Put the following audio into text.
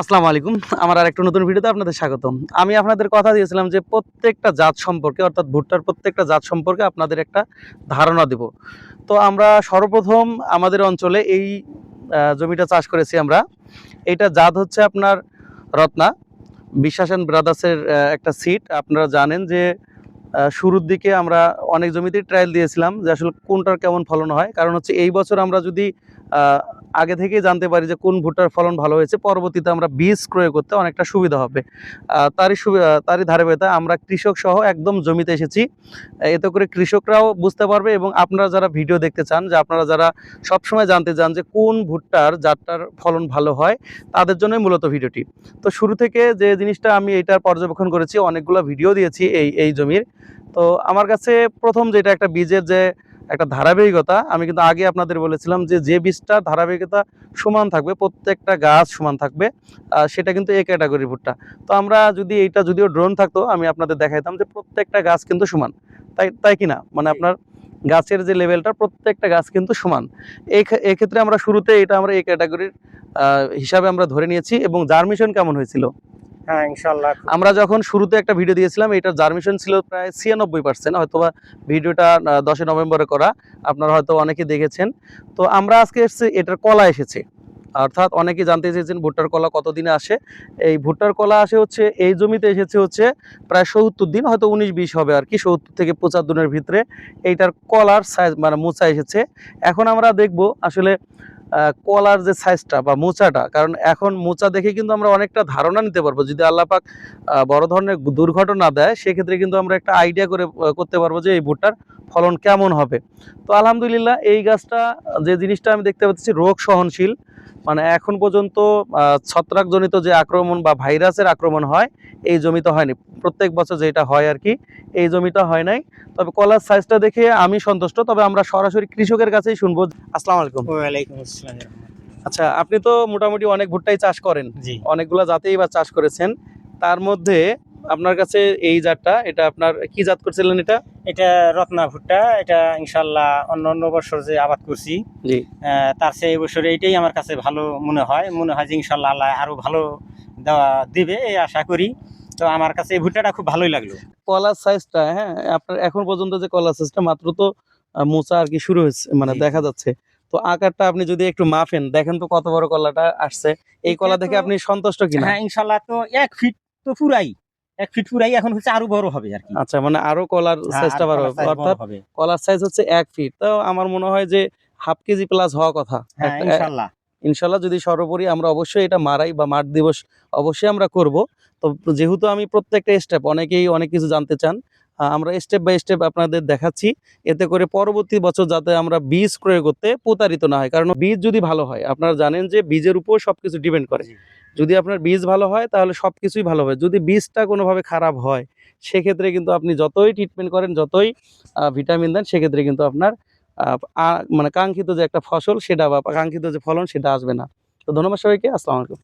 আসসালামু আলাইকুম। আমার আরেকটা নতুন ভিডিওতে আপনাদের স্বাগতম। আমি আপনাদের কথা দিয়েছিলাম যে প্রত্যেকটা জাত সম্পর্কে অর্থাৎ ভুট্টার প্রত্যেকটা জাত সম্পর্কে আপনাদের একটা ধারণা দেব। তো আমরা সর্বপ্রথম আমাদের অঞ্চলে এই জমিটা চাষ করেছি আমরা। এইটা জাত হচ্ছে আপনার রত্না, বিশ্বাস এন্ড ব্রাদার্সের একটা সিড। আপনারা জানেন যে শুরুর দিকে আমরা অনেক জমিতেই ট্রায়াল দিয়েছিলাম যে আসলে কোনটার কেমন ফলন হয়। কারণ হচ্ছে এই বছর আমরা যদি আগে থেকেই জানতে পারি যে কোন ভুট্টার ফলন ভালো হয়েছে, পরবর্তীতে আমরা বীজ ক্রয় করতে অনেকটা সুবিধা হবে। তারই ধারাবাহিকতায় আমরা কৃষক সহ একদম জমিতে এসেছি। এতে করে কৃষকরাও বুঝতে পারবে এবং আপনারা যারা ভিডিও দেখতে চান, যে আপনারা যারা সবসময় জানতে চান যে কোন ভুট্টার জাতটার ফলন ভালো হয়, তাদের জন্যই মূলত ভিডিওটি। তো শুরু থেকে যে জিনিসটা আমি এইটার পর্যবেক্ষণ করেছি, অনেকগুলো ভিডিও দিয়েছি এই জমির। তো আমার কাছে প্রথম যেটা একটা বীজের যে একটা ধারাবাহিকতা, আমি কিন্তু আগে আপনাদের বলেছিলাম যে বীজটা ধারাবাহিকতা সমান থাকবে, প্রত্যেকটা গাছ সমান থাকবে, সেটা কিন্তু এ ক্যাটাগরি ভুট্টা। তো আমরা যদি এইটা যদিও ড্রোন থাকতো আমি আপনাদের দেখাইতাম যে প্রত্যেকটা গাছ কিন্তু সমান, তাই তাই কি না? মানে আপনার গাছের যে লেভেলটা, প্রত্যেকটা গাছ কিন্তু সমান। এক্ষেত্রে আমরা শুরুতে এটা আমরা এ ক্যাটাগরির হিসাবে আমরা ধরে নিয়েছি। এবং জার্মিশন কেমন হয়েছিল? হ্যাঁ, ইনশাআল্লাহ। আমরা যখন শুরুতে একটা ভিডিও দিয়েছিলাম, এটার জার্মিশন ছিল প্রায় 96%। হয়তোবা ভিডিওটা 10 নভেম্বরে করা, আপনারা হয়তো অনেকেই দেখেছেন। তো আমরা আজকে এসেছি এটার কলা এসেছে, অর্থাৎ অনেকেই জানতে চেয়েছেন ভুট্টার কলা কতদিনে আসে। এই ভুট্টার কলা আসে হচ্ছে এই জমিতে এসেছে হচ্ছে প্রায় 70 দিন, হয়তো 19-20 হবে আর কি, 70 থেকে 75 দিনের ভিতরে এইটার কলার সাইজ মানে মোচা এসেছে। এখন আমরা দেখব আসলে কলার যে সাইজটা বা মোচাটা, কারণ এখন মোচা দেখে কিন্তু আমরা অনেকটা ধারণা নিতে পারবো। যদি আল্লাহ পাক বড় ধরনের দুর্ঘটনা দেয়, সেক্ষেত্রে কিন্তু আমরা একটা আইডিয়া করে করতে পারবো যে এই ভুট্টার ফলন কেমন হবে। তো আলহামদুলিল্লাহ এই গাছটা, যে জিনিসটা আমি দেখতে পাচ্ছি, রোগ সহনশীল। মানে এখন পর্যন্ত ছত্রাকজনিত যে আক্রমণ বা ভাইরাসের আক্রমণ হয়, এই জমিতে হয়নি। প্রত্যেক বছর যেটা হয় আর কি, এই জমিটা হয় নাই। তবে কলার সাইজটা দেখে আমি সন্তুষ্ট। তবে আমরা সরাসরি কৃষকের কাছেই শুনবো। আসসালামু আলাইকুম। ওয়ালাইকুম আসসালাম। আচ্ছা, আপনি তো মোটামুটি অনেক ভুট্টাই চাষ করেন, জি। অনেকগুলা জাতেই বা চাষ করেছেন। তার মধ্যে আপনার কাছে এই জাতটা, এটা আপনার কি জাত করছিলেন এটা? এটা রত্না ভুট্টা। এটা ইনশাআল্লাহ অন্য বছর যে আবাদ করছি, জি। তার চেয়ে এই বছর এইটাই আমার কাছে ভালো মনে হয় যে ইনশাআল্লাহ আল্লাহ আরো ভালো দেওয়া দিবে এই আশা করি। তো আমার কাছে এই ভুট্টাটা খুব ভালোই লাগলো। কলার সাইজটা, হ্যাঁ, আপনার এখন পর্যন্ত যে কলার সাইজটা, মাত্র তো মোচা আর কি শুরু হয়েছে, মানে জি, দেখা জি। যাচ্ছে। তো আকারটা আপনি যদি একটু মাপেন, দেখেন তো কত বড় কলাটা আসছে। এই এটা কলা তো দেখে আপনি সন্তুষ্ট কিনা? হ্যাঁ, ইনশাআল্লাহ তো 1 ফিট তো পুরাই। 1 ফিট পুরাই, এখন হচ্ছে আরো বড় হবে আরকি। আচ্ছা, মানে আরো কলার হ্যাঁ, আর সাইজটা বড় কলার হবে, সাইজ বড় অর্থাৎ হবে। কলার সাইজ হচ্ছে 1 ফিট। তো আমার মনে হয় যে হাফ কেজি প্লাস হওয়া কথা। হ্যাঁ, একটা ইনশাআল্লাহ। ইনশাল্লাহ যদি সর্বোপরি আমরা অবশ্যই এটা মারাই বা মাঠ দিবস অবশ্যই আমরা করব। তো যেহেতু আমি প্রত্যেকটা স্টেপ, অনেকেই অনেক কিছু জানতে চান, আমরা স্টেপ বাই স্টেপ আপনাদের দেখাচ্ছি। এতে করে পরবর্তী বছর যাতে আমরা বীজ ক্রয় করতে প্রতারিত না হয়। কারণ বীজ যদি ভালো হয়, আপনারা জানেন যে বীজের উপর সবকিছু ডিপেন্ড করে। জি। যদি আপনার বীজ ভালো হয় তাহলে সবকিছুই ভালো হবে। যদি বীজটা কোনোভাবে খারাপ হয়, সেক্ষেত্রে কিন্তু আপনি যতই ট্রিটমেন্ট করেন, যতই ভিটামিন দেন, সেক্ষেত্রে কিন্তু আপনার আ আ মানে কাঙ্ক্ষিত যে একটা ফসল, সেটা বা কাঙ্ক্ষিত যে ফলন, সেটা আসবে না। তো ধন্যবাদ সবাইকে। আসসালামু আলাইকুম।